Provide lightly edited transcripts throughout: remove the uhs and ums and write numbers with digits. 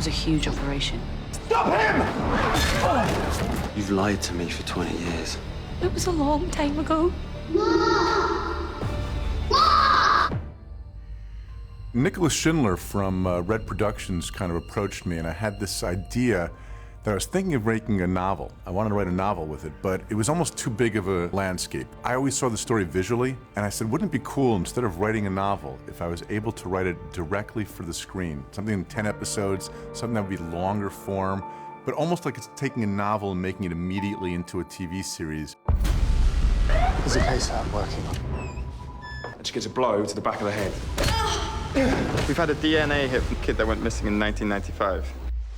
was a huge operation. Stop him! You've lied to me for 20 years. It was a long time ago. Nicholas Schindler from Red Productions kind of approached me, and I had this idea that I was thinking of making a novel. I wanted to write a novel with it, but it was almost too big of a landscape. I always saw the story visually, and I said, wouldn't it be cool, instead of writing a novel, if I was able to write it directly for the screen? Something in 10 episodes, something that would be longer form, but almost like it's taking a novel and making it immediately into a TV series. There's a case I'm working on. And she gets a blow to the back of the head. We've had a DNA hit from a kid that went missing in 1995.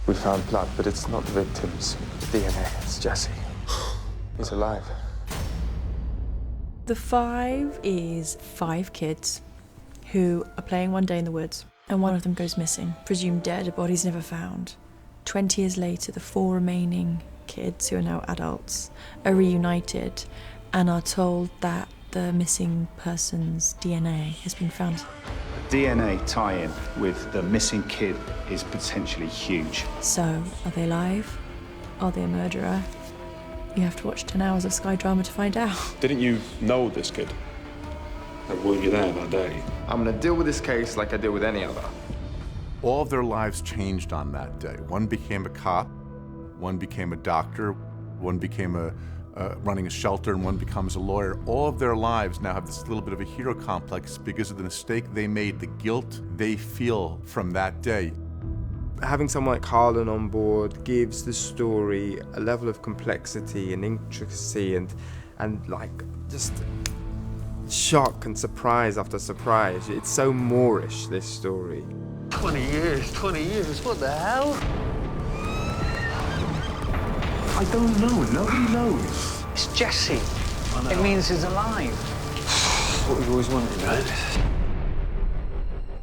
We found blood, but it's not the victim's DNA. It's Jesse. He's alive. The Five is 5 kids who are playing one day in the woods, and one of them goes missing, presumed dead, a body's never found. 20 years later, the 4 remaining kids, who are now adults, are reunited and are told that the missing person's DNA has been found. DNA tie-in with the missing kid is potentially huge. So, are they alive? Are they a murderer? You have to watch 10 hours of Sky drama to find out. Didn't you know this kid? Like, were you there that day? I'm gonna deal with this case like I deal with any other. All of their lives changed on that day. One became a cop, one became a doctor, one became running a shelter, and one becomes a lawyer. All of their lives now have this little bit of a hero complex because of the mistake they made, the guilt they feel from that day. Having someone like Cullen on board gives the story a level of complexity and intricacy and like just shock and surprise after surprise. It's so Moorish, this story. 20 years, what the hell? I don't know, nobody knows. It's Jesse. It means he's alive. What we've always wanted, right?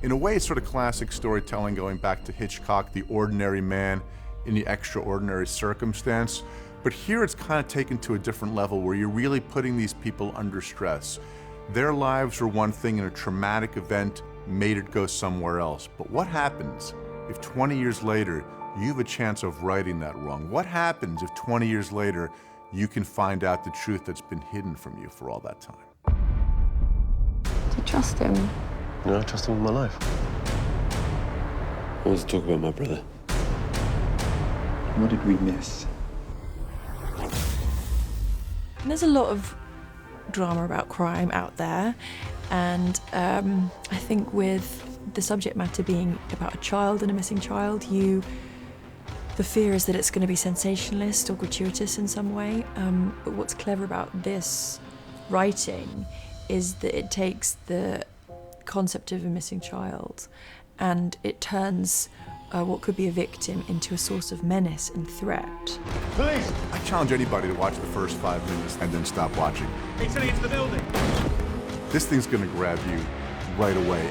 In a way, it's sort of classic storytelling going back to Hitchcock, the ordinary man in the extraordinary circumstance. But here it's kind of taken to a different level where you're really putting these people under stress. Their lives were one thing and a traumatic event made it go somewhere else. But what happens if 20 years later you have a chance of righting that wrong? What happens if 20 years later you can find out the truth that's been hidden from you for all that time? Do you trust him? No, I trust him with my life. I want to talk about my brother. What did we miss? And there's a lot of drama about crime out there, and I think with the subject matter being about a child and a missing child, the fear is that it's going to be sensationalist or gratuitous in some way. But what's clever about this writing is that it takes the concept of a missing child and it turns what could be a victim into a source of menace and threat. Police! I challenge anybody to watch the first 5 minutes and then stop watching. He's sitting into the building. This thing's gonna grab you right away.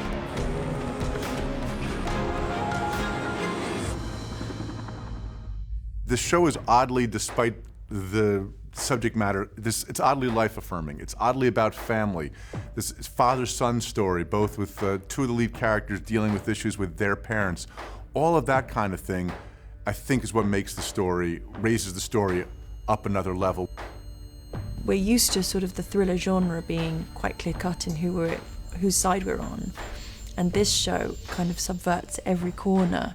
This show is oddly, despite the subject matter, it's oddly life-affirming. It's oddly about family. This is father-son story, both with 2 of the lead characters dealing with issues with their parents. All of that kind of thing, I think, is what makes the story, raises the story up another level. We're used to sort of the thriller genre being quite clear-cut in whose side we're on. And this show kind of subverts every corner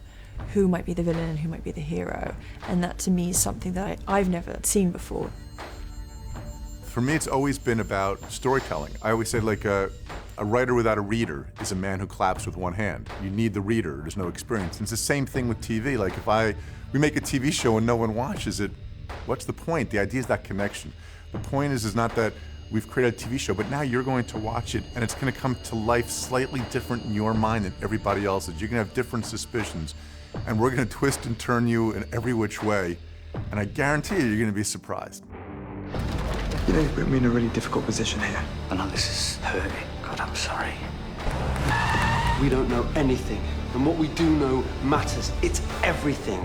who might be the villain and who might be the hero. And that, to me, is something that I've never seen before. For me, it's always been about storytelling. I always say, like, a writer without a reader is a man who claps with one hand. You need the reader, there's no experience. And it's the same thing with TV. Like, if we make a TV show and no one watches it, what's the point? The idea is that connection. The point is not that we've created a TV show, but now you're going to watch it and it's going to come to life slightly different in your mind than everybody else's. You're going to have different suspicions. And we're going to twist and turn you in every which way. And I guarantee you're going to be surprised. You know, you put me in a really difficult position here. I know this is hurting. God, I'm sorry. We don't know anything, and what we do know matters. It's everything.